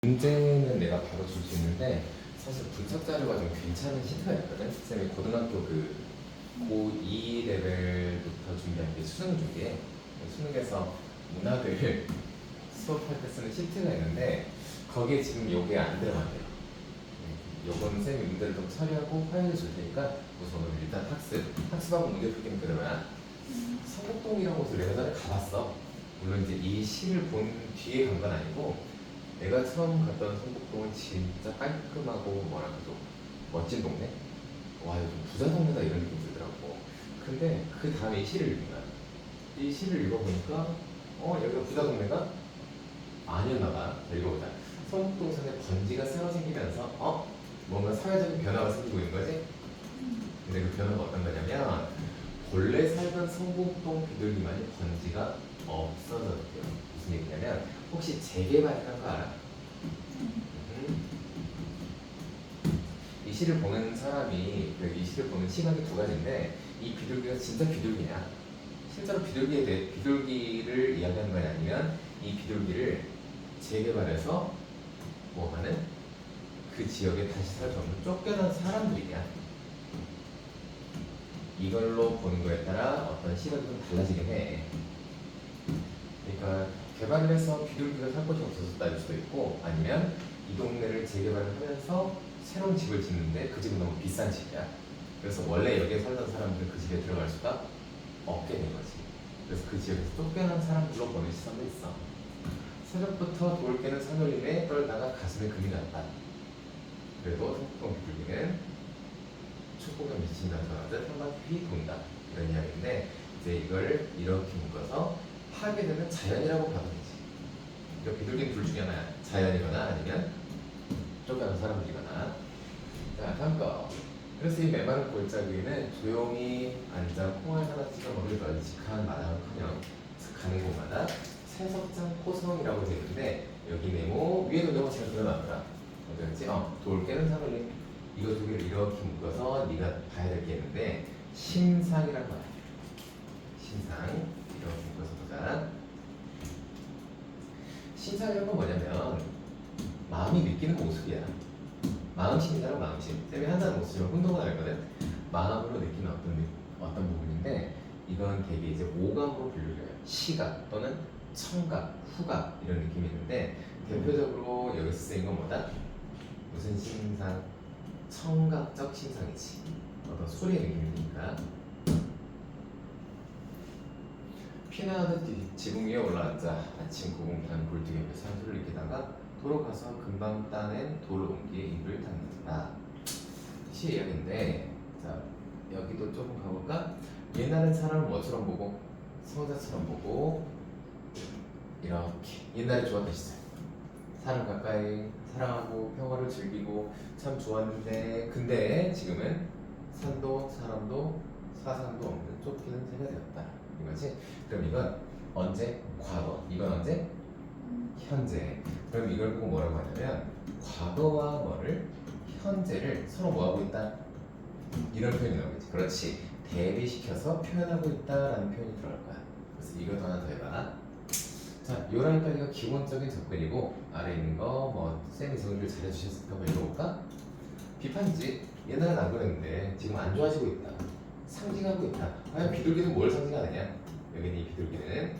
문제는 내가 바로 줄 수 있는데 사실 분석 자료가 좀 괜찮은 시트가 있거든. 쌤이 고등학교 그 고2 레벨부터 준비한 게 수능 준비에 수능에서 문학을 수업할 때 쓰는 시트가 있는데 거기에 지금 요게 안 들어간대요. 요건 쌤이 문제를 좀 처리하고 파일을 줄 테니까 우선 오늘 일단 학습하고 문제 풀기는 그러면 성북동이라고 곳을 내가 전에 가봤어. 물론 이제 이 시를 본 뒤에 간 건 아니고 내가 처음 갔던 성북동은 진짜 깔끔하고 뭐랄까 좀 멋진 동네? 와 이거 좀 부자 동네다 이런 느낌이 들더라고. 근데 그 다음에 이 시를 읽은 거야. 이 시를 읽어보니까 여기가 부자 동네가 아니었나 봐. 자, 읽어보자. 성북동 산에 번지가 새로 생기면서 뭔가 사회적인 변화가 생기고 있는 거지? 근데 그 변화가 어떤 거냐면 본래 살던 성북동 비둘기만이 번지가 없어졌대요. 무슨 얘기냐면 혹시 재개발이라는 거 알아? 이 시를 보는 사람이 이 시를 보는 시각이 두 가지인데 이 비둘기가 진짜 비둘기냐? 실제로 비둘기를 이야기하는 거냐 아니면 이 비둘기를 재개발해서 뭐 하는 그 지역에 다시 살 수 없는 쫓겨난 사람들이냐? 이걸로 보는 거에 따라 어떤 시각이 좀 달라지긴 해. 그러니까 개발을 해서 비둘기가 살 곳이 없어졌다일 수도 있고 아니면 이 동네를 재개발을 하면서 새로운 집을 짓는데 그 집은 너무 비싼 집이야. 그래서 원래 여기에 살던 사람들은 그 집에 들어갈 수가 없게 된 거지. 그래서 그 지역에서 쫓겨난 사람들로 보는 시선도 있어. 새벽부터 돌 깨는 산울림에 떨다가 가슴에 금이 났다. 그래도 성북동 비둘기는 축구가 미친다 전하듯 한 바퀴 돈다. 이런 이야기인데 이제 이걸 이렇게 묶어서 파괴되는 자연이라고 봐도 되지. 그러니까 비둘기는 둘 중에 하나야. 자연이거나 아니면 쫓겨난 사람들이거나. 자, 다음 거. 그래서 이 메마른 골짜기 위에는 조용히 앉아 콩알 하나 찍어 먹을 널찍한 마당은커녕 가는 곳마다 새석장 포성이라고 되어 있는데 여기 네모 위에도 너무 잘 그려놨더라. 어디였지? 돌 깨는 산울림. 이거 두 개를 이렇게 묶어서 네가 봐야 될 게 있는데 심상이란 거야. 심상. 이렇게 묶어서 보자. 심상이란 건 뭐냐면 마음이 느끼는 모습이야. 마음심이잖아, 마음심. 쌤이 한다는 모습이면 혼동은 알거든. 마음으로 느끼는 어떤 부분인데 이건 되게 이제 오감으로 분류해요. 시각 또는 청각, 후각 이런 느낌이 있는데 대표적으로 여기서 쓰인 건 뭐다? 무슨 심상? 청각적 심상이지. 어떤 소리의 느낌이니까. 피나듯 지붕 위에 올라앉아 아침 구공탄 굴뚝 옆에 산소를 익히다가 도로 가서 금방 따낸 돌 옹기에 입을 닫는다. 시 이야기인데 자 여기도 조금 가볼까? 옛날엔 사람을 뭐처럼 보고? 성자처럼 보고 이렇게 옛날에 좋았던 시절 사람 가까이 사랑하고 평화를 즐기고 참 좋았는데 근데 지금은 산도 사람도 사상도 없는 쫓기는 새가 되었다 이거지? 그럼 이건 언제? 과거. 이건 언제? 현재. 그럼 이걸 보고 뭐라고 하냐면 과거와 뭐를 현재를 서로 뭐하고 있다? 이런 표현이 나오겠지. 그렇지. 대비시켜서 표현하고 있다라는 표현이 들어갈 거야. 그래서 이것도 하나 더 해봐. 자, 요란까지가 기본적인 접근이고 아래 있는 거 뭐 쌤이 정리를 잘해주셨을까 한번 읽어볼까? 비판이지. 옛날엔 안 그랬는데 지금 안 좋아지고 있다. 상징하고 있다. 과연 비둘기는 뭘 상징하느냐? 여기는 이 비둘기는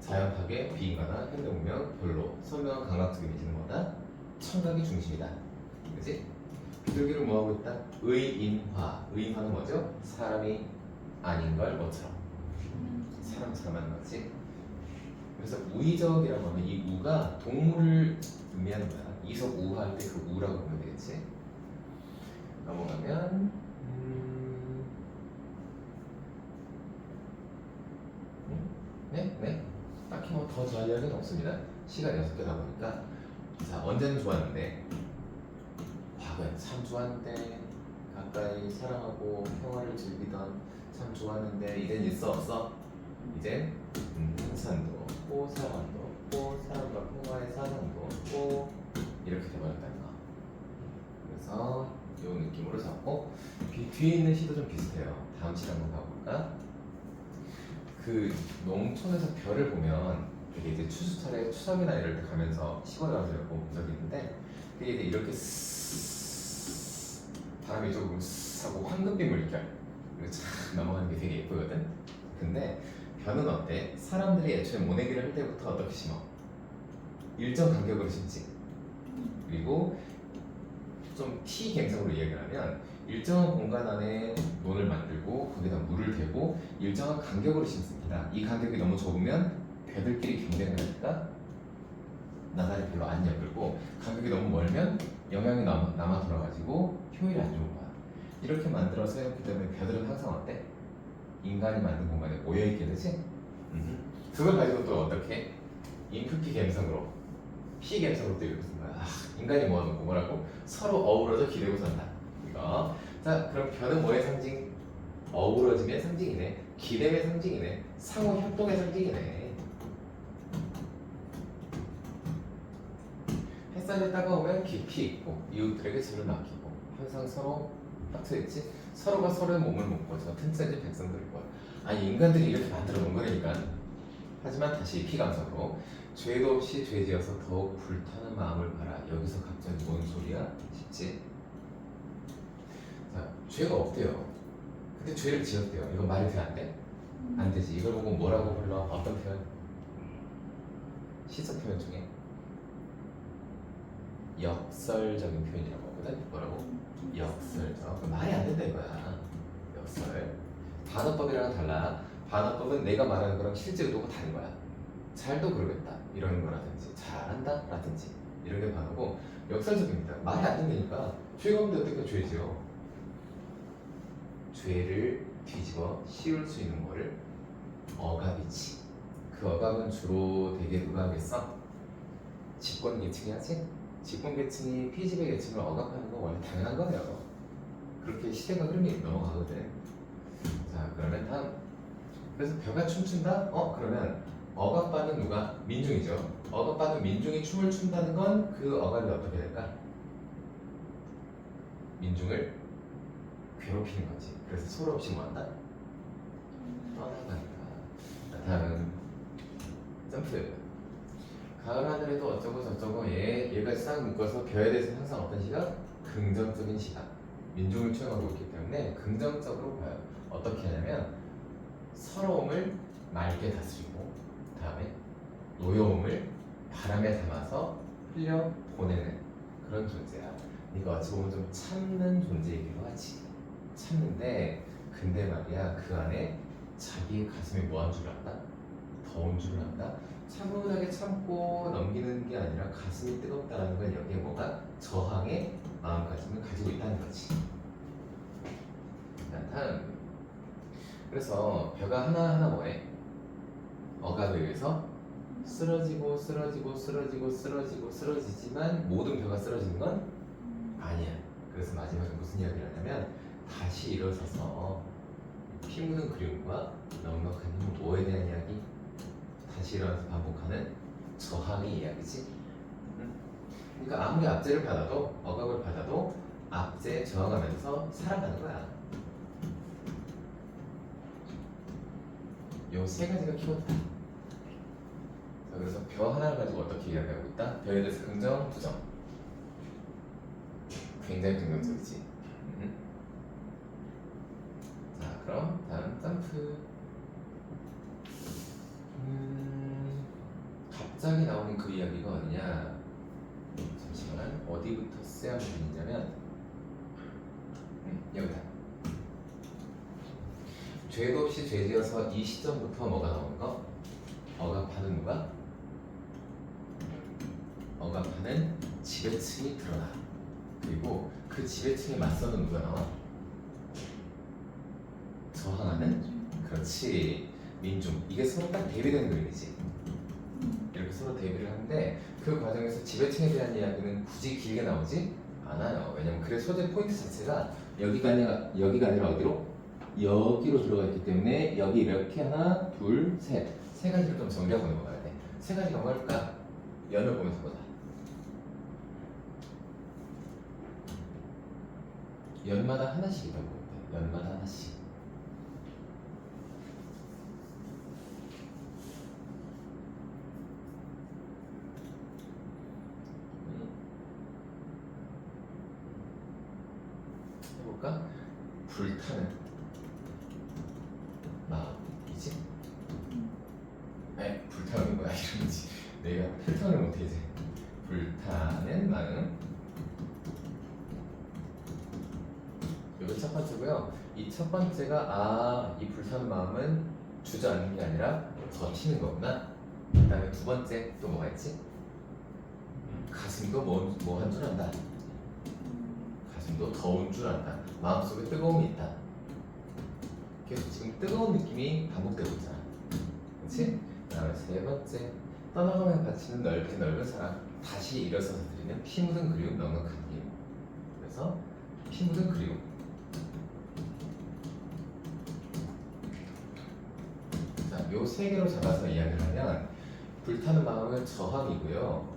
자연 파괴, 비인간화, 현대문명, 별로, 선명한 감각적 이미지는 뭐다? 청각이 중심이다. 그치? 비둘기를 뭐하고 있다? 의인화. 의인화는 뭐죠? 사람이 아닌 걸 뭐처럼? 사람처럼 하는 거지. 그래서 우의적이라고 하면 이 우가 동물을 의미하는 거야. 이석 우할 때 그 우라고 보면 되겠지. 넘어가면 네. 딱히 뭐 더 좋아할 이야기는 없습니다. 시간이 6개다 보니까 자 언제는 좋았는데 과거에 참 좋았는데 가까이 사랑하고 평화를 즐기던 참 좋았는데 이젠 있어 없어? 이젠 산도 없고 사랑도 없고 사람과 평화의 사상도 없고 이렇게 돼버렸다는 거. 그래서 이 느낌으로 잡고 뒤에 있는 시도 좀 비슷해요. 다음 시 한번 가볼까? 그 농촌에서 별을 보면 이게 이제 추수철에 추석이나 이럴 때 가면서 시골에 가서 본 적이 있는데 그게 이제 이렇게 바람이 조금 하고 황금빛 물결 그리고 참 넘어가는 게 되게 예쁘거든. 근데 벼는 어때? 사람들이 애초에 모내기를 할 때부터 어떻게 심어? 일정 간격으로 심지. 그리고 좀 T 갬성으로 이야기를 하면 일정한 공간 안에 논을 만들고 거기다 물을 대고 일정한 간격으로 심습니다. 이 간격이 너무 좁으면 벼들끼리 경쟁을 하니까 나날이 별로 안 예쁘고 간격이 너무 멀면 영양이 남아 돌아가지고 효율이 안 좋은 거야. 이렇게 만들어서 해놓기 때문에 벼들은 항상 어때? 인간이 만든 공간에 모여있게 되지? 그걸 가지고 또 어떻게? 인프피 갬성으로 피 갬성으로 또 이렇게 쓴 거야. 인간이 모아놓고 뭐라고? 서로 어우러져 기대고 산다. 이거. 자, 그럼 벼는 뭐의 상징? 어우러짐의 상징이네. 기대의 상징이네. 상호 협동의 상징이네. 햇살이 따가우면 깊이 있고 이웃들에게 질을 맡기고 항상 서로 합쳐있지. 서로가 서로의 몸을 먹고 저 튼튼해진 백성들일 거야. 아니 인간들이 이렇게 만들어 놓은 거니까. 하지만 다시 피감성으로 죄도 없이 죄지어서 더욱 불타는 마음을 봐라. 여기서 갑자기 뭔 소리야? 싶지? 자, 죄가 없대요. 근데 죄를 지었대요. 이거 말이 돼 안 돼? 안 되지. 이걸 보고 뭐라고 불러? 어떤 표현? 시적 표현 중에 역설적인 표현이라고 하거든. 뭐라고? 역설적. 말이 안 된다 이거야. 역설. 반어법이랑은 달라. 반어법은 내가 말하는 거랑 실제 의도가 다른 거야. 잘도 그러겠다 이러는 거라든지 잘한다 라든지 이런 게 반어고 역설적입니다. 말이 안 된다니까. 죄가 없는데 어떻게 죄지요? 죄를 뒤집어 씌울 수 있는 거를 억압이지. 그 억압은 주로 되게 누가 하겠어? 집권계층이 하지? 집권계층이 피지배 계층을 억압하는 건 원래 당연한 거예요. 그렇게 시대가 흐름이 넘어가거든. 자, 그러면 다음. 그래서 벼가 춤춘다? 그러면 억압받는 누가? 민중이죠. 억압받는 민중이 춤을 춘다는 건 그 억압이 어떻게 될까? 민중을 괴롭히는 거지. 그래서 서로 없이 뭐한다? 떠나간다. 다음 점프. 가을 하늘에도 어쩌고 저쩌고 얘가 싹 묶어서 벼에 대해서 항상 어떤 시각? 긍정적인 시각. 민중을 투영하고 있기 때문에 긍정적으로 봐요. 어떻게 하냐면 서러움을 맑게 다스리고 다음에 노여움을 바람에 담아서 흘려 보내는 그런 존재야. 이거 어찌 보면 좀 참는 존재이기도 하지. 참는데 근데 말이야 그 안에 자기 가슴이 뭐한 줄 알아? 더운 줄 알아? 차분하게 참고 넘기는 게 아니라 가슴이 뜨겁다는 건 여기에 뭐가? 저항의 마음가짐을 가지고 있다는 거지. 자, 다음. 그래서 벼가 하나하나 뭐해? 억압에 의해서 쓰러지고 쓰러지고 쓰러지고 쓰러지고 쓰러지지만 모든 벼가 쓰러지는 건 아니야. 그래서 마지막에 무슨 이야기를 하냐면 다시 일어서서 피 묻은 그림과 넉넉한 힘 뭐에 대한 이야기? 다시 일어나서 반복하는 저항의 이야기지. 그러니까 아무리 압제를 받아도 억압을 받아도 압제에 저항하면서 살아가는 거야. 요 세 가지가 키워드다. 그래서 벼 하나를 가지고 어떻게 이야기하고 있다? 벼에 대해서 긍정, 부정. 굉장히 긍정적이지. 자, 그럼 다음 점프. 갑자기 나오는 그 이야기가 어디냐? 잠시만 어디부터 써야 되냐면 여기다. 죄도 없이 죄지어서 이 시점부터 뭐가 나오는 거? 억압하는 누가? 억압하는 지배층이 드러나. 그리고 그 지배층에 맞서는 누가 나와? 저항하는? 그렇지. 민중. 이게 서로 딱 대비되는 그림이지. 이렇게 서로 대비를 하는데 그 과정에서 지배층에 대한 이야기는 굳이 길게 나오지 않아요. 왜냐면 글의 소재 포인트 자체가 여기가 아니라 어디로? 여기로 들어가 있기 때문에 여기 이렇게 하나, 둘, 셋. 세 가지를 좀 정리하고 넘어가야 돼. 세 가지가 뭘까? 연을 보면서 보자. 연마다 하나씩 있다고 돼. 연마다 하나씩. 해볼까? 불타는 마음이지? 아니 불타는 뭐야 이러지. 내가 패턴을 못해 이제. 불타는 마음. 이거 첫 번째고요. 이 첫 번째가 이 불타는 마음은 주저앉는 게 아니라 버티는 거구나. 그 다음에 두 번째 또 뭐가 있지? 가슴도 뭐 한 줄 안다. 가슴도 더운 줄 안다. 마음속에 뜨거움이 있다. 계속 지금 뜨거운 느낌이 반복되고 있잖아. 그렇지? 그 다음에 세 번째, 떠나가면 바치는 넓게 넓은 사랑. 다시 일어서서 드리는 피 묻은 그리움 넉넉한 힘. 그래서 피 묻은 그리움. 자, 요 세 개로 잡아서 이야기를 하면 불타는 마음은 저항이고요.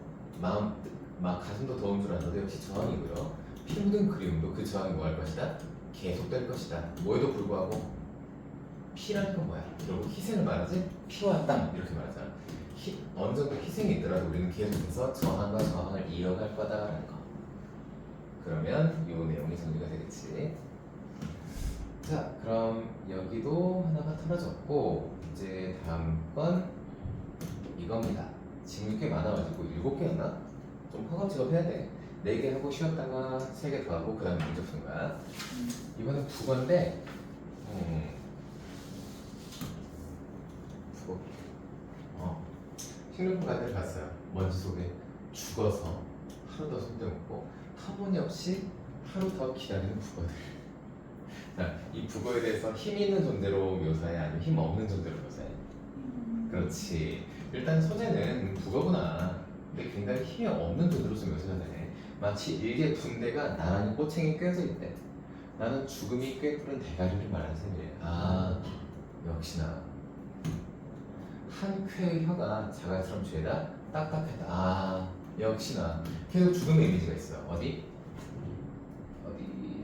가슴도 더운 줄 알아도 역시 저항이고요. 피 묻은 그리움도 그 저항이 뭐 할 것이다? 계속될 것이다. 뭐에도 불구하고 피라는 건 뭐야? 결국 희생을 말하지? 피와 땀 이렇게 말하잖아. 어느 정도 희생이 있더라도 우리는 계속해서 저항과 저항을 이어갈 거다라는 거. 그러면 이 내용이 정리가 되겠지. 자, 그럼 여기도 하나가 털어졌고 이제 다음 건 이겁니다. 지금 꽤 많아가지고 7개였나? 좀 허겁지겁 해야 돼. 4개 하고 쉬었다가 3개 더 하고 그 다음에 문제 푸는 거야. 이거는 국어인데 국어. 식료품 가게를 갔어요. 먼지 속에 죽어서 하루 더 손대먹고 터무니없이 하루 더 기다리는 북어들. 자, 이 북어에 대해서 힘 있는 존재로 묘사해 아니면 힘 없는 존재로 묘사해? 그렇지. 일단 소재는 북어구나. 근데 굉장히 힘이 없는 존재로서 묘사가 되네. 마치 일개 군대가 나란히 꼬챙이 꿰어져 있대. 나는 죽음이 꿰뚫은 대가리를 말하는 셈이래. 역시나 한 쾌의 혀가 자갈처럼 죄다 딱딱하다. 역시나 계속 죽음의 이미지가 있어. 어디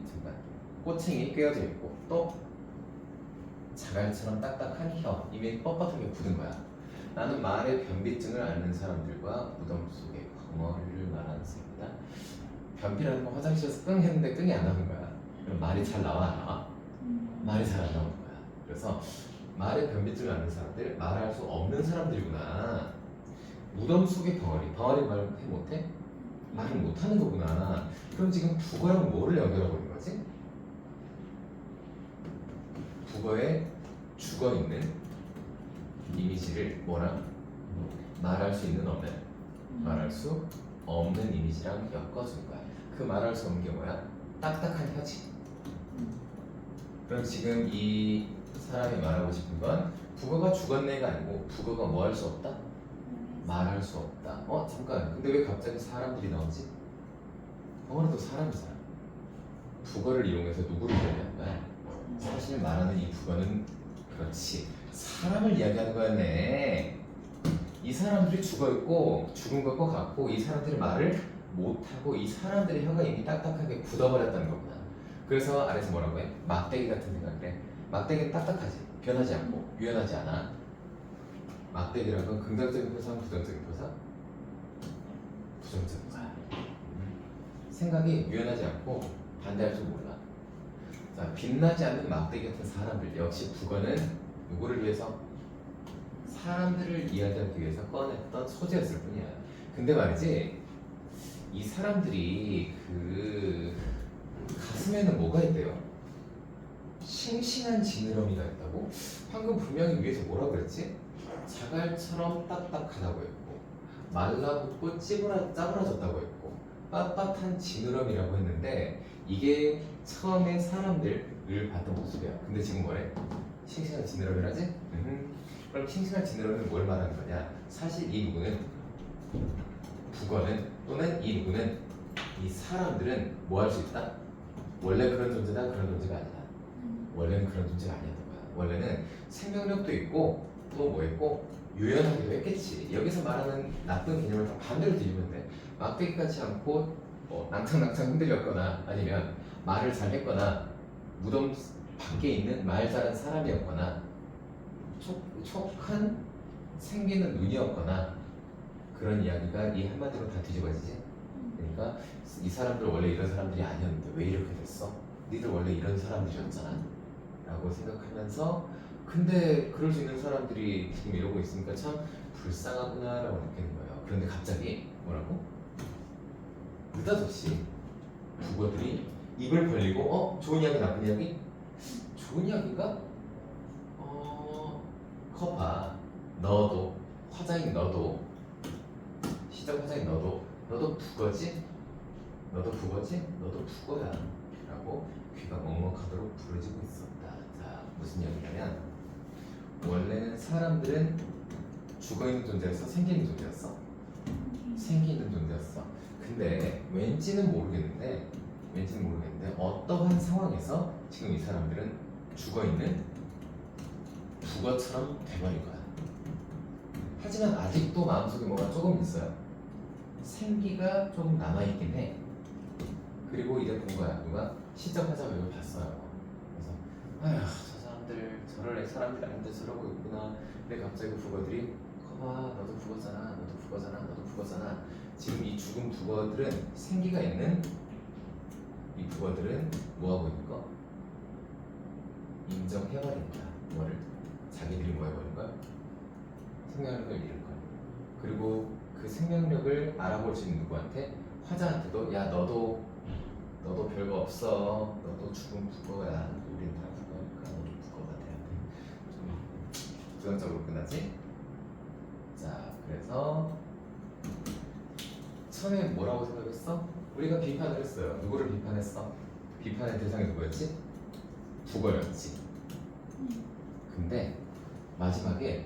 잠깐. 꼬챙이 꿰어져 있고 또 자갈처럼 딱딱한 혀, 이미 뻣뻣하게 굳은 거야. 나는 말의 변비증을 앓는 사람들과 무덤 속의 벙어리를 말하는 셈이다. 변비라는 건 화장실에서 끙 했는데 끙이 안 나오는 거야. 그럼 말이 잘 나와 안 나와? 말이 잘 안 나오는 거야. 그래서 말의 변비증을 앓는 사람들, 말할 수 없는 사람들이구나. 무덤 속의 벙어리 말 못해? 말을 못하는 거구나. 그럼 지금 북어랑 뭐를 연결하고 있는 거지? 북어에 죽어있는 이미지를 뭐랑? 말할 수 있는 없는? 말할 수 없는 이미지랑 엮어준 거야. 그 말할 수 없는 게 뭐야? 딱딱한 혀지. 그럼 지금 이 사람이 말하고 싶은 건 북어가 죽었네가 아니고 북어가 뭐 할 수 없다? 말할 수 없다. 잠깐. 근데 왜 갑자기 사람들이 나오지? 벙어리도 사람이잖아. 북어를 이용해서 누구를 이야기하는 거야? 사실 말하는 이 북어는 그렇지. 사람을 이야기하는 거였네. 이 사람들이 죽어있고 죽은 것과 같고 이 사람들이 말을 못하고 이 사람들의 혀가 이미 딱딱하게 굳어버렸다는 거구나. 그래서 아래서 뭐라고 해? 막대기 같은 생각을 해. 막대기는 딱딱하지. 변하지 않고 유연하지 않아. 막대기라는 건 긍정적인 표상, 부정적인 표상? 부정적인 거야. 생각이 유연하지 않고 반대할 줄 몰라. 자, 빛나지 않는 막대기 같은 사람들. 역시 북어는 누구를 위해서? 사람들을 이야기하기 위해서 꺼냈던 소재였을 뿐이야. 근데 말이지, 이 사람들이 그 가슴에는 뭐가 있대요? 싱싱한 지느러미가 있다고? 방금 분명히 위에서 뭐라 그랬지? 자갈처럼 딱딱하다고 했고 말라붙고 짜부라졌다고 했고 빳빳한 지느러미라고 했는데 이게 처음에 사람들을 봤던 모습이야. 근데 지금 뭐래? 싱싱한 지느러미라지? 그럼 싱싱한 지느러미는 뭘 말하는 거냐? 사실 이 누구는 북어는 또는 이 누구는 이 사람들은 뭐 할 수 있다? 원래 그런 존재다? 그런 존재가 아니다. 원래는 그런 존재가 아니었던 거야. 원래는 생명력도 있고 또 뭐 했고 유연하기도 했겠지. 여기서 말하는 나쁜 개념을 다 반대로 뒤집으면 돼. 막대기 같지 않고 낭창낭창 흔들렸거나 아니면 말을 잘했거나 무덤 밖에 있는 말 잘한 사람이었거나 촉한 생기는 눈이었거나 그런 이야기가 이 한마디로 다 뒤집어지지. 그러니까 이 사람들 원래 이런 사람들이 아니었는데 왜 이렇게 됐어? 니들 원래 이런 사람들이었잖아 라고 생각하면서 근데 그럴 수 있는 사람들이 지금 이러고 있으니까 참 불쌍하구나 라고 느끼는 거예요. 그런데 갑자기 뭐라고? 느닷없이 북어들이 입을 벌리고 좋은 이야기 나쁜 이야기? 좋은 이야기가 커봐 너도 화자인 너도 시작 화자인 너도 북어지? 너도 북어지? 너도 북어야 라고 귀가 먹먹하도록 부르짖고 있었다. 자 무슨 이야기냐면 원래는 사람들은 죽어있는 존재였어? 생기는 존재였어? 생기는 존재였어. 근데 왠지는 모르겠는데 어떠한 상황에서 지금 이 사람들은 죽어있는 북어처럼 돼버린 거야. 하지만 아직도 마음속에 뭐가 조금 있어요. 생기가 조금 남아있긴 해. 그리고 이제 본 거야. 누가 시작하자고 이걸 봤어요. 그래서 아휴 저 사람들 저럴 사람들한테 저러고 있구나. 근데 갑자기 북어들이 커봐 너도 북어잖아 너도 북어잖아 너도 북어잖아. 지금 이 죽은 북어들은 생기가 있는 이 북어들은 뭐하고 있는 거? 인정해버린다. 뭐를? 자기들이 뭐 해버린 거야? 생명력을 잃은 거야. 그리고 그 생명력을 알아볼 수 있는 누구한테? 화자한테도 야 너도 별거 없어. 너도 죽은 북어야. 우린 다 북어니까 너도 북어가 돼야 돼. 좀 부정적으로 끝나지? 자 그래서 처음에 뭐라고 생각했어? 우리가 비판을 했어요. 누구를 비판했어? 비판의 대상이 누구였지? 북어였지. 근데 마지막에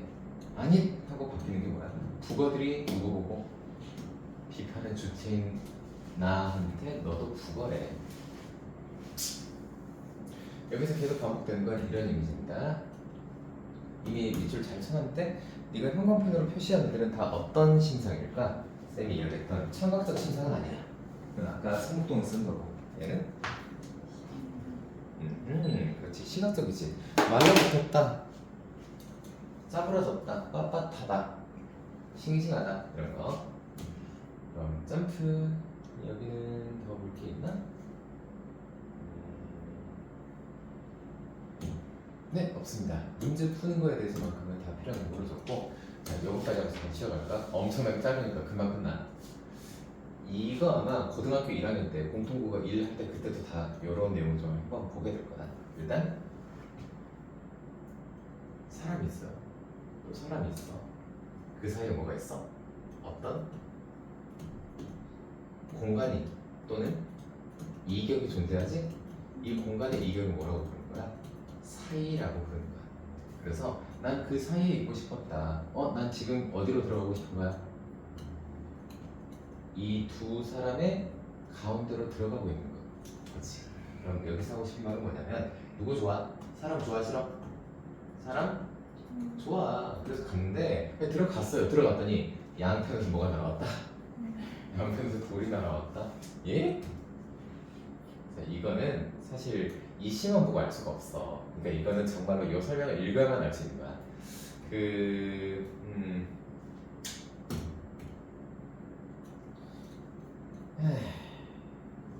아니 하고 바뀌는 게 뭐야? 북어들이 누구 보고? 비판의 주체인 나한테 너도 북어래. 여기서 계속 반복되는 건 이런 이미지입니다. 이미 밑줄 잘 쳐놨는데 네가 형광펜으로 표시한 애들은 다 어떤 심상일까? 쌤이 이야기했던 청각적 심상은 아니야. 아까 성북동을 쓴 거고 얘는 그렇지 시각적이지. 말라붙었다 짜부러졌다 빳빳하다 싱싱하다 이런 거. 그럼 점프 여기는 더 볼 게 있나? 네 없습니다. 문제 푸는 거에 대해서만큼은 다 필요한 거 모르셨고 자 여기까지 하면서 더 치워갈까? 엄청나게 짧으니까 금방 끝나. 이거 아마 고등학교 1학년 때 공통국어 1 할 때 그때도 다 이런 내용 좀 한번 보게 될 거다. 일단 사람이 있어요. 또 사람이 있어. 그 사이에 뭐가 있어? 어떤 공간이 또는 이격이 존재하지? 이 공간의 이격을 뭐라고 부르는 거야? 사이라고 부르는 거야. 그래서 난 그 사이에 있고 싶었다. 난 지금 어디로 들어가고 싶은 거야? 이 두 사람의 가운데로 들어가고 있는 거야. 그렇지. 그럼 여기서 하고 싶은 말은 뭐냐면 누구 좋아? 사람 좋아 싫어? 사람? 좋아. 그래서 갔는데 들어갔어요. 들어갔더니 양편에서 뭐가 날아왔다? 양편에서 돌이 날아왔다? 예? 자, 이거는 사실 이 시만 보고 알 수가 없어. 그러니까 이거는 정말로 이 설명을 읽어야만 알 수 있는 거야.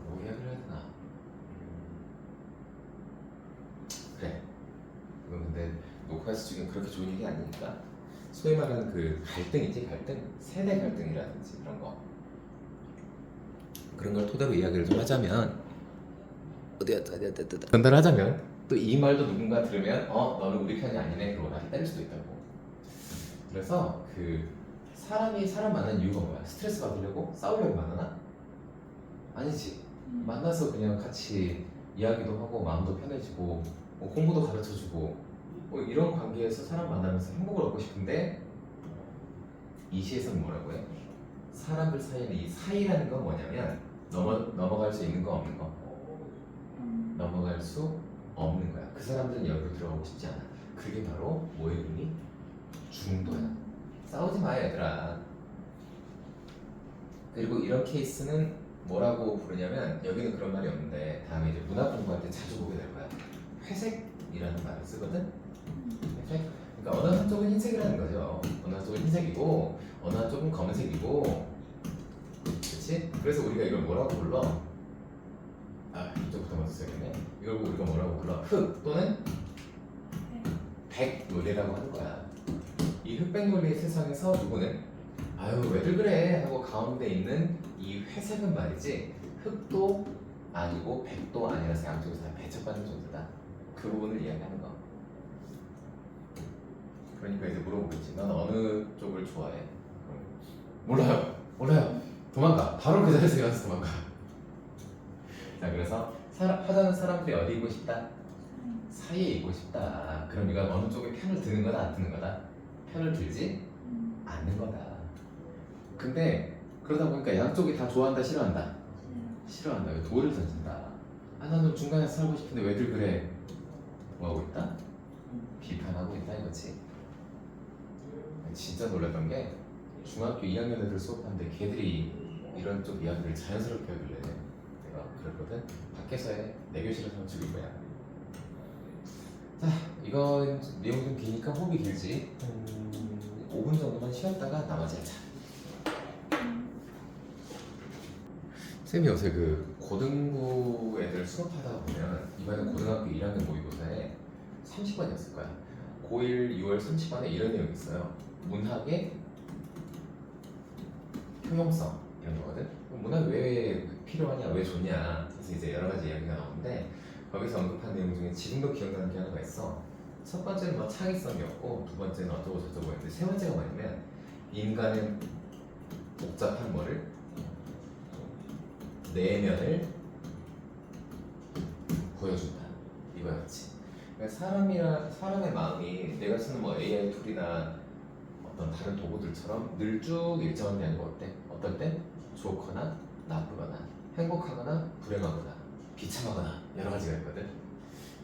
뭐 이야기를 해야 되나? 그래. 이건 근데 녹화해서 지금 그렇게 좋은 얘기 아니니까 소위 말하는 그 갈등이지 갈등? 세대 갈등이라든지 그런 거 그런 걸 토대로 이야기를 좀 하자면 전달하자면 또 이 말도 누군가 들으면 너는 우리 편이 아니네 그러고 나한테 때릴 수도 있다고. 그래서 그 사람이 사람 만나는 이유가 뭐야? 스트레스 받으려고? 싸우려고 만나나? 아니지. 만나서 그냥 같이 이야기도 하고 마음도 편해지고 뭐 공부도 가르쳐주고 뭐 이런 관계에서 사람 만나면서 행복을 얻고 싶은데 이 시에서는 뭐라고 해? 사람들 사이에는 이 사이라는 건 뭐냐면 넘어갈 수 있는 거 없는 거? 넘어갈 수 없는 거야. 그 사람들은 여기로 들어가고 싶지 않아. 그게 바로 뭐의 의미? 중도야. 싸우지 마 얘들아. 그리고 이런 케이스는 뭐라고 부르냐면 여기는 그런 말이 없는데 다음에 이제 문학 공부할 때 자주 보게 될 거야. 회색이라는 말을 쓰거든. 회색. 그러니까 어느 한쪽은 흰색이라는 거죠. 어느 한쪽은 흰색이고 어느 한쪽은 검은색이고. 그렇지? 그래서 우리가 이걸 뭐라고 불러? 이쪽부터 먼저 써야겠네. 이걸 우리가 뭐라고 불러? 흑 또는 백 논리라고 하는 거야. 이 흑백 논리의 세상에서 누구는 아유 왜들 그래 하고 가운데 있는 이 회색은 말이지 흑도 아니고 백도 아니라서 양쪽에서 다 배척받는 존재다. 그 부분을 이야기하는 거. 그러니까 이제 물어보겠지. 넌 어느 쪽을 좋아해? 몰라요. 도망가. 바로 그 자리에서 일어나서 도망가. 자, 그래서 하자는 사람들이 어디 있고 싶다? 사이에 있고 싶다. 그럼 네가 어느 쪽에 편을 드는 거다, 안 드는 거다? 편을 들지 않는 거다. 근데 그러다 보니까 양쪽이 다 좋아한다, 싫어한다? 싫어한다. 왜 돌을 던진다. 아, 나는 중간에서 살고 싶은데 왜들 그래? 뭐 하고 있다? 비판하고 있다 이거지. 진짜 놀랐던 게 중학교 2학년 애들 수업하는데 걔들이 이런 쪽 이야기를 자연스럽게 하길래 내가 그랬거든. 밖에서 해. 내 교실에서 하면 죽일 거야. 자, 이건 내용 좀 기니까 호흡이 길지. 5분 정도만 쉬었다가 나머지 하자. 쌤이 요새 그 고등부 애들 수업하다 보면 이번에 고등학교 1학년 모의고사에 30번이었을 거야. 고1 6월 30번에 이런 내용이 있어요. 문학의 효용성 이런 거거든. 문학 왜 필요하냐, 왜 좋냐. 그래서 이제 여러 가지 이야기가 나오는데 거기서 언급한 내용 중에 지금도 기억나는 게 하나가 있어. 첫 번째는 뭐 창의성이었고 두 번째는 어쩌고 저쩌고 했는데 세 번째가 뭐냐면 인간은 복잡한 뭐를 내면을 보여준다 이거였지. 그러니까 사람의 마음이 내가 쓰는 뭐 AI 툴이나 어떤 다른 도구들처럼 늘 쭉 일정한 게 아니고 어때? 어떨 땐 좋거나 나쁘거나 행복하거나 불행하거나 비참하거나 여러 가지가 있거든.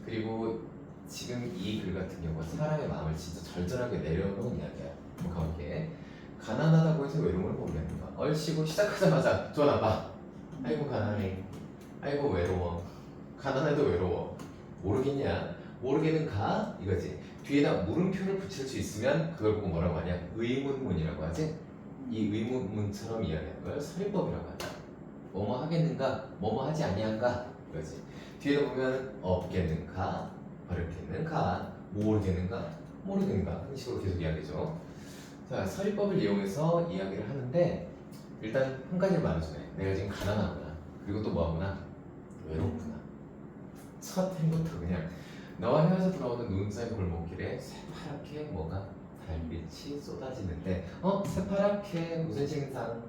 그리고 지금 이 글 같은 경우는 사람의 마음을 진짜 절절하게 내려놓은 이야기야. 한번 가볼게. 가난하다고 해서 외로움을 모르겠는가? 얼씨구 시작하자마자 좋아 나빠. 아이고 가난해. 아이고 외로워. 가난해도 외로워. 모르겠냐? 모르겠는가? 이거지. 뒤에다 물음표를 붙일 수 있으면 그걸 보고 뭐라고 하냐? 의문문이라고 하지? 이 의문문처럼 이야기하는 걸 설법이라고 한다. 뭐뭐 하겠는가? 뭐뭐 하지 아니한가? 이거지. 뒤에다 보면 없겠는가? 어렵겠는가? 모르겠는가? 모르겠는가? 이런 식으로 계속 이야기죠. 자, 설법을 이용해서 이야기를 하는데 일단 한 가지를 말해주네. 내가 지금 가난하구나. 그리고 또 뭐하구나? 외롭구나. 첫 행부터 그냥 너와 헤어져 돌아오는 눈 쌓인 골목길에 새파랗게 뭐가 달빛이 쏟아지는데 새파랗게 무슨 신상?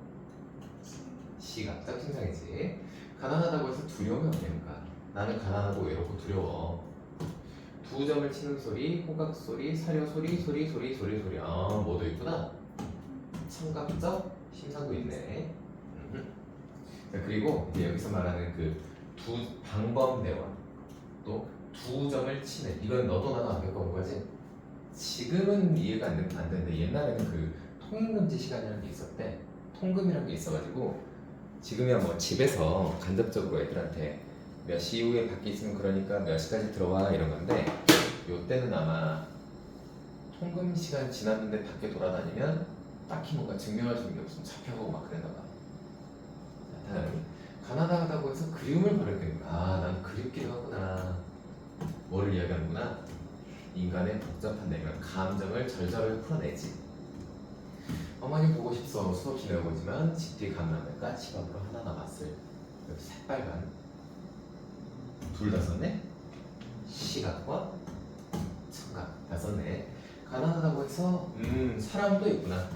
시각적 신상이지. 가난하다고 해서 두려움이 없는가? 나는 가난하고 외롭고 두려워. 두 점을 치는 소리, 호각 소리, 사려 소리, 소리. 뭐도 있구나. 청각적 심상도 있네. 자, 그리고 이제 여기서 말하는 그 두 방범대원 또 두 점을 치는 이건 너도 나도 안 겪어본 거지. 지금은 이해가 안 되는데 옛날에는 그 통행금지 시간이라는 게 있었대. 통금이라는 게 있어가지고 지금이야 뭐 집에서 간접적으로 애들한테 몇 시 이후에 밖에 있으면 그러니까 몇 시까지 들어와 이런 건데 요때는 아마 통금 시간 지났는데 밖에 돌아다니면 딱히 뭔가 증명할 수 있는 게 없으면 잡혀가고 막 그랬나 봐. 자, 다음 가난하다고 해서 그리움을 버렸겠는가? 아, 난 그립기도 하구나. 뭐를 이야기하는구나? 인간의 복잡한 내면, 감정을 절절하게 풀어내지. 어머니 보고 싶소. 수없이 배워보지만 집 뒤 감나무가 집 앞으로 하나 남았을. 여기 새빨간 둘 다 썼네? 시각과 청각 다 썼네. 가난하다고 해서 사람도 있구나.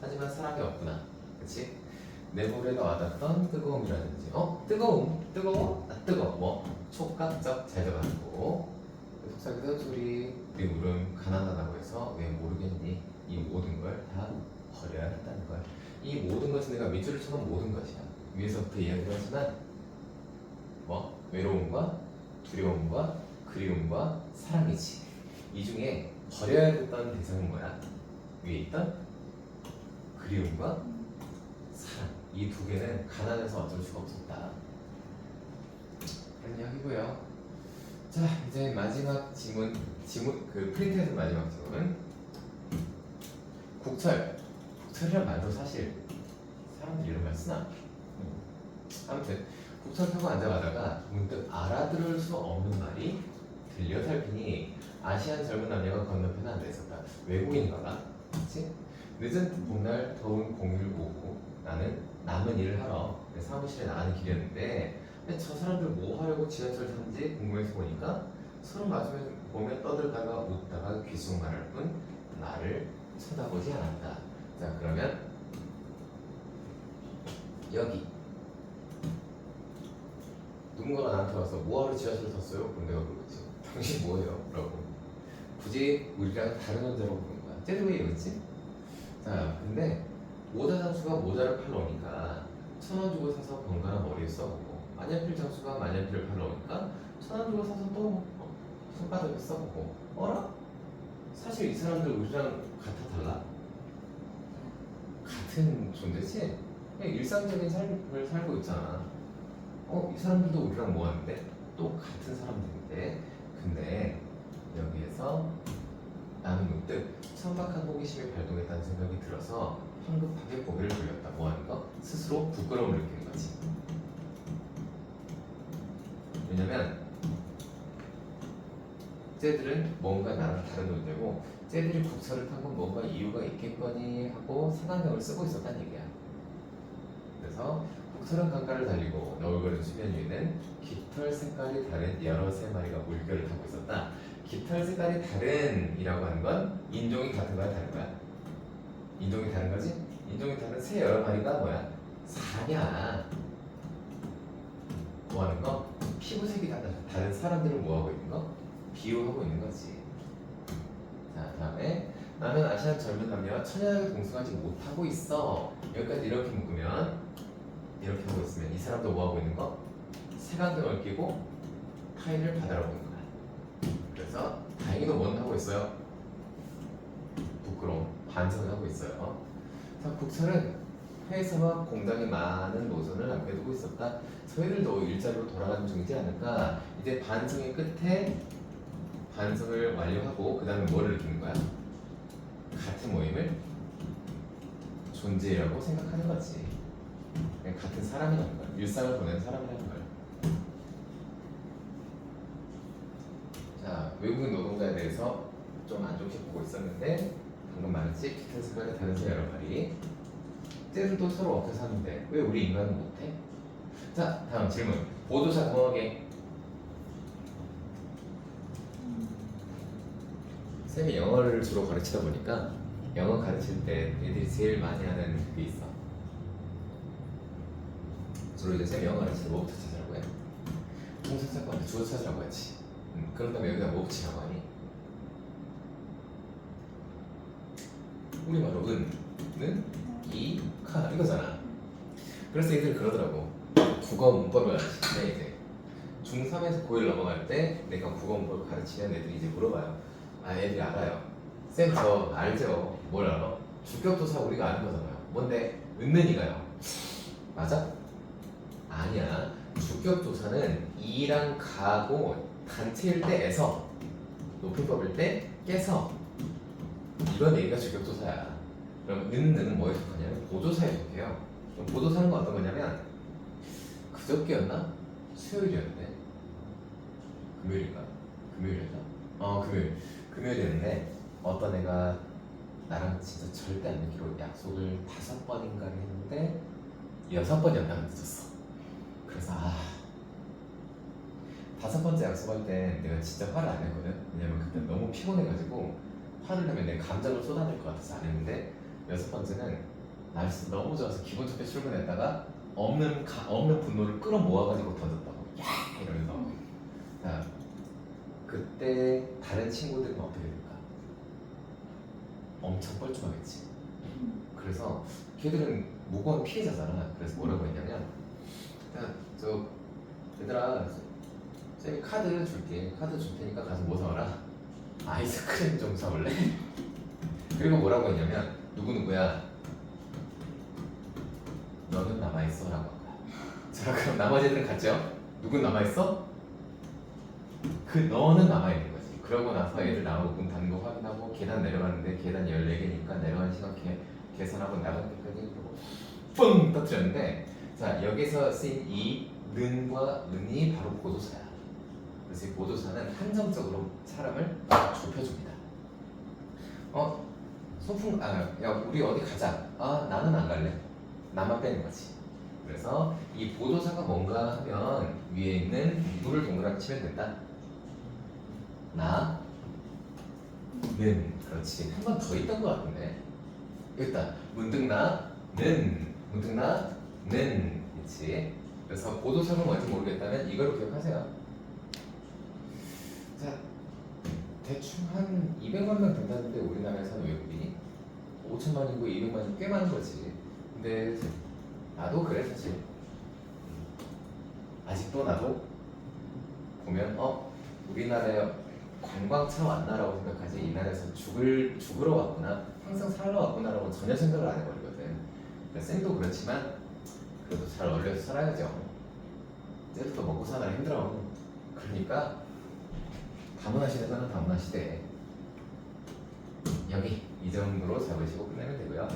하지만 사람이 없구나. 그치? 내 볼에 와닿던 뜨거움이라든지 뜨거워? 나 뜨거워. 뭐? 촉각적 제재가 있고 속삭이던 소리, 우리 물음 가난하다고 해서 왜 모르겠니? 이 모든 걸 다 버려야 한다는 거야. 이 모든 것은 내가 밑줄을 쳐놓은 모든 것이야. 위에서부터 이야기를 하지만 뭐? 외로움과 두려움과 그리움과 사랑이지. 이 중에 버려야 됐던 대상은 뭐야? 위에 있던 그리움과 사랑. 이 두 개는 가난해서 어쩔 수가 없었다. 그런 이야기고요. 자, 이제 마지막 지문 그 프린트에서 마지막 지문. 국철이란 말도 사실 사람들이 이런 말 쓰나? 아무튼 국철 타고 앉아가다가 문득 알아들을 수 없는 말이 들려 살피니 아시안 젊은 남녀가 건너편에 앉아있었다. 외국인인가 봐. 그치? 늦은 봄날 더운 공휴일 오후 나는 남은 일을 하러 내 사무실에 나가는 길이었는데 근데 저 사람들 뭐 하려고 지하철 탔는지 궁금해서 보니까 서로 마주면 보며 떠들다가 웃다가 귓속말할 뿐 나를 쳐다보지 않았다. 자 그러면 여기 누군가가 나한테 와서 뭐하러 지하철 탔어요? 그럼 내가 그러겠지. 당신 뭐예요? 라고. 굳이 우리랑 다른 남자라고 부른 거야. 쟤들 왜 이러지? 자 근데 모자 장수가 모자를 팔러 오니까 1,000원 주고 사서 번갈아 머리에 써보고 만년필 장수가 만년필을 팔러 오니까 1,000원 주고 사서 또 손바닥에 써보고 어라? 사실 이 사람들 우리랑 같아 달라? 같은 존재지? 그냥 일상적인 삶을 살고 있잖아. 이 사람들도 우리랑 뭐 하는데? 또 같은 사람들인데 근데 여기에서 나는 문득 천박한 호기심이 발동했다는 생각이 들어서 황급하게 고개를 돌렸다. 뭐 하는 거? 스스로 부끄러움을 느끼는 거지. 왜냐면 쟤들은 뭔가 나랑 다른 존재고 쟤들이 국철을 탄 건 뭔가 이유가 있겠거니 하고 상상력을 쓰고 있었단 얘기야. 그래서 국철은 강가를 달리고 너울거리는 수면 위에는 깃털 색깔이 다른 여러 세 마리가 물결을 타고 있었다. 깃털 색깔이 다른 이라고 하는 건 인종이 같은 거야 다른 거야? 인종이 다른 거지? 인종이 다른 새 여러 마리가 뭐야? 사냐? 뭐 하는 거? 피부색이 다른 사람들을 뭐 하고 있는 거? 비유하고 있는 거지. 자 다음에 나는 아시안 젊은 남녀와 처녀에게 동승하지 못하고 있어. 여기까지 이렇게 묶으면 이렇게 하고 있으면 이 사람도 뭐 하고 있는 거? 색안경을 끼고 타인을 바라보고 있는 거야. 그래서 다행히도 뭔 하고 있어요? 부끄러움, 반성을 하고 있어요. 자, 국철은 회사와 공장에 많은 노선을 남겨두고 있었다. 저희들도 일자리로 돌아가는 중이지 않을까. 이제 반성의 끝에 반성을 완료하고 그 다음에 뭐를 느끼는 거야? 같은 모임을 존재라고 생각하는 거지. 그냥 같은 사람이라는 거야. 일상을 보내는 사람이라는 거야. 자, 외국인 노동자에 대해서 좀 안 좋게 보고 있었는데 방금 말했지? 깃털 색깔이 다른 새 여러 마리. 쟤들도 서로 엎여 사는데 왜 우리 인간은 못해? 자, 다음 질문. 보조사 동하게. 쌤이 영어를 주로 가르치다 보니까 영어 가르칠 때 애들이 제일 많이 하는 그게 있어. 주로 이제 쌤이 영어 가르칠 때 뭐부터 찾으라고 해? 동사 찾고 주어 찾으라고 하지. 그런 다음에 여기다 뭐 붙이라고 하니? 우리말로 는, 이, 카 이거잖아. 그래서 애들이 그러더라고. 국어 문법을 가르칠 때 이제 중3에서 고1 넘어갈 때 내가 국어 문법을 가르치면 애들이 이제 물어봐요. 아 애들이 알아요. 쌤 저 알죠? 뭘 알아? 주격조사 우리가 아는 거잖아요. 뭔데? 있는 이가요. 맞아? 아니야. 주격조사는 이랑 가고 단체일 때에서 높임법일 때 깨서 이런 얘기가 주격조사야. 그럼 는은 뭐에 속하냐면 보조사에 속해요. 그럼 보조사는 어떤 거냐면 그저께였나? 수요일이었는데 금요일인가? 금요일이었나? 금요일이었는데 어떤 애가 나랑 진짜 절대 안 늦기로 약속을 5번인가 했는데 6번이었나 늦었어. 그래서 5번째 약속할 때 내가 진짜 화를 안 했거든. 왜냐면 그때 너무 피곤해가지고 화를 내면 내 감정을 쏟아낼 것 같아서 안 했는데 6번째는 날씨 너무 좋아서 기분 좋게 출근했다가 없는 분노를 끌어모아가지고 던졌다고. 야 이러면서. 자 그때 다른 친구들은 어떻게 될까? 엄청 뻘쭘하겠지. 그래서 걔들은 무고한 피해자잖아. 그래서 뭐라고 했냐면 저 얘들아 쌤이 카드 줄게. 카드 줄 테니까 가서 뭐 사와라? 아이스크림 좀 사올래? 그리고 뭐라고 했냐면 누구누구야 너는 남아있어 라고 한 거야. 자 그럼 나머지 애들은 갔죠? 누군 남아있어? 그 너는 남아있는 거지. 그러고 나서 애들 나오고 문 닫는 거 확인하고 계단 내려갔는데 계단 14개니까 내려가는 시간 계산하고 나가는 데까지 뻥 터뜨렸는데 자 여기서 쓰인 이 는과 은이 바로 보도사야. 그래서 이 보도사는 한정적으로 사람을 좁혀줍니다. 소풍 야 우리 어디 가자. 나는 안 갈래. 나만 빼는 거지. 그래서 이 보도사가 뭔가 하면 위에 있는 누구를 동그랗게 치면 된다. 나, 는. 그렇지. 한 번 더 있던 것 같은데. 여기 있다. 문득 나, 는. 문득 나, 는. 그렇지. 그래서 보도사가 뭔지 모르겠다면 이걸 기억하세요. 자, 대충 한 200만 명 된다는데 우리나라에서는 외국인이 5천만이고 200만이 꽤 많은 거지. 근데 나도 그래 사실. 아직도 나도 보면 우리나라에 관광차 왔나라고 생각하지 이 나라에서 죽으러 왔구나 항상 살러 왔구나라고 전혀 생각을 안 해버리거든. 그러니까 쌤도 그렇지만 그래도 잘 어울려서 살아야죠. 쟤도 먹고 사느라 힘들어. 그러니까 다문화시대는 다문화시대. 여기 이 정도로 잡으시고 끝내면 되고요.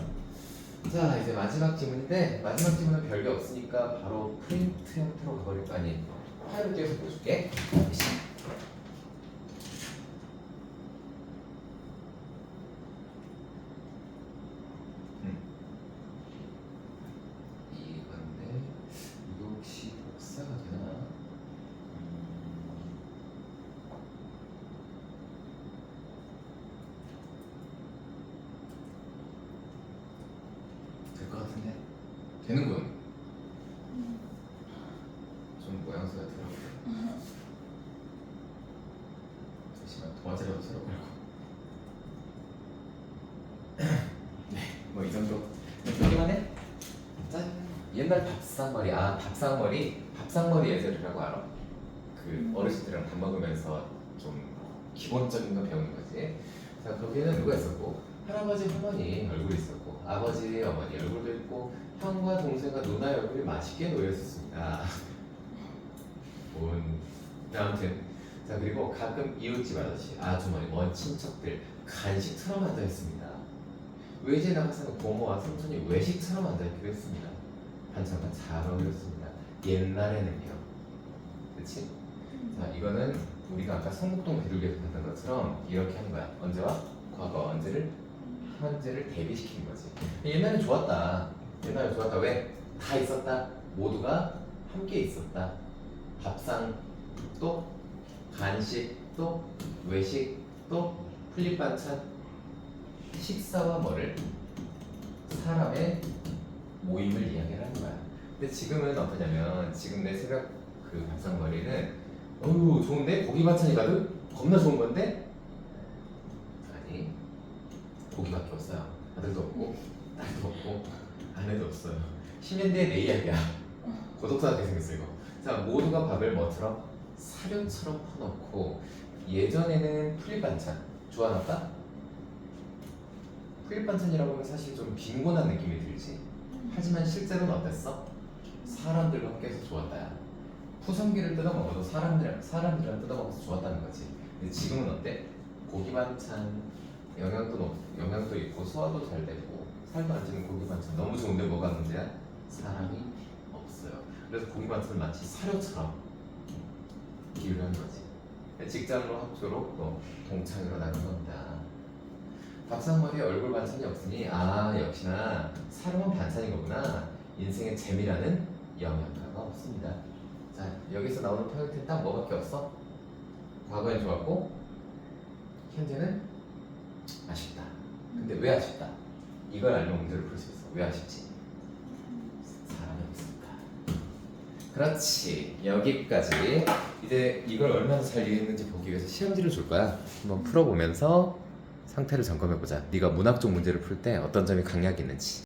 자 이제 마지막 지문인데 마지막 지문은 별게 없으니까 바로 프린트 형태로 가버릴 거 아니 파일을 띄워서 보여줄게. 이건데 이거 혹시 복사가 되나? 될 것 같은데 되는군. 좀 모양새가 더라고요. 잠시만 도화지라도 새로 걸고. 네, 뭐 이 정도 여기만 해. 짠. 옛날 밥상머리. 밥상머리 예절이라고 알아? 그 어르신들이랑 밥 먹으면서 좀 기본적인 거 배우는 거지. 자 거기에는 누가 있었고 할아버지 할머니 얼굴이 있었고 아버지 어머니 얼굴도 있고 형과 동생과 누나의 얼굴이 맛있게 놓여 있었습니다. 아무튼 자 그리고 가끔 이웃집 아저씨 아주머니 먼 친척들 간식처럼 앉아 있습니다. 외지에 나가서는 고모와 삼촌이 외식처럼 앉아 있기도 했습니다. 반찬과 잘 어울렸습니다. 옛날에는요. 그렇지? 자 이거는 우리가 아까 성북동 비둘기에서 봤던 것처럼 이렇게 하는 거야. 언제와 과거 언제를 현재를 대비시키는 거지. 옛날에 좋았다. 옛날에 좋았다. 왜? 다 있었다. 모두가 함께 있었다. 밥상 또 간식 또 외식 또 풀립 반찬 식사와 뭐를 사람의 모임을 이야기하는 거야. 근데 지금은 어떠냐면 지금 내 생각 그 밥상머리는 어우 좋은데 고기 반찬이 가득 겁나 좋은 건데 아니 고기밖에 없어요. 아들도 없고 딸도 없고 아내도 없어요. 10년 뒤에 내 이야기야. 고독사하게 생겼어 이거. 자 모두가 밥을 뭐처럼 사료처럼 퍼놓고 예전에는 풀립 반찬 좋아할까? 풀립 반찬이라고 하면 사실 좀 빈곤한 느낌이 들지. 하지만 실제로는 어땠어? 사람들과 함께해서 좋았다야. 푸성기를 뜯어먹어도 사람들이랑 뜯어먹어서 좋았다는 거지. 근데 지금은 어때? 고기 반찬 영양도 있고 소화도 잘 되고 살도 안 찌는 고기 반찬 너무 좋은데 뭐가 문제야? 사람이 없어요. 그래서 고기 반찬을 마치 사료처럼 기울여는 거지. 직장으로 학교로 또 동창회로 나눈 겁니다. 밥상머리에 얼굴 반찬이 없으니 역시나 사람은 반찬인 거구나. 인생의 재미라는 영양가가 없습니다. 자 여기서 나오는 포인트는 딱 뭐밖에 없어? 과거엔 좋았고 현재는 아쉽다. 근데 왜 아쉽다? 이걸 알면 문제를 풀 수 있어. 왜 아쉽지? 사람이 없으니까. 그렇지. 여기까지. 이제 이걸 얼마나 잘 이해했는지 보기 위해서 시험지를 줄 거야. 한번 풀어보면서 상태를 점검해보자. 네가 문학적 문제를 풀 때 어떤 점이 강약이 있는지.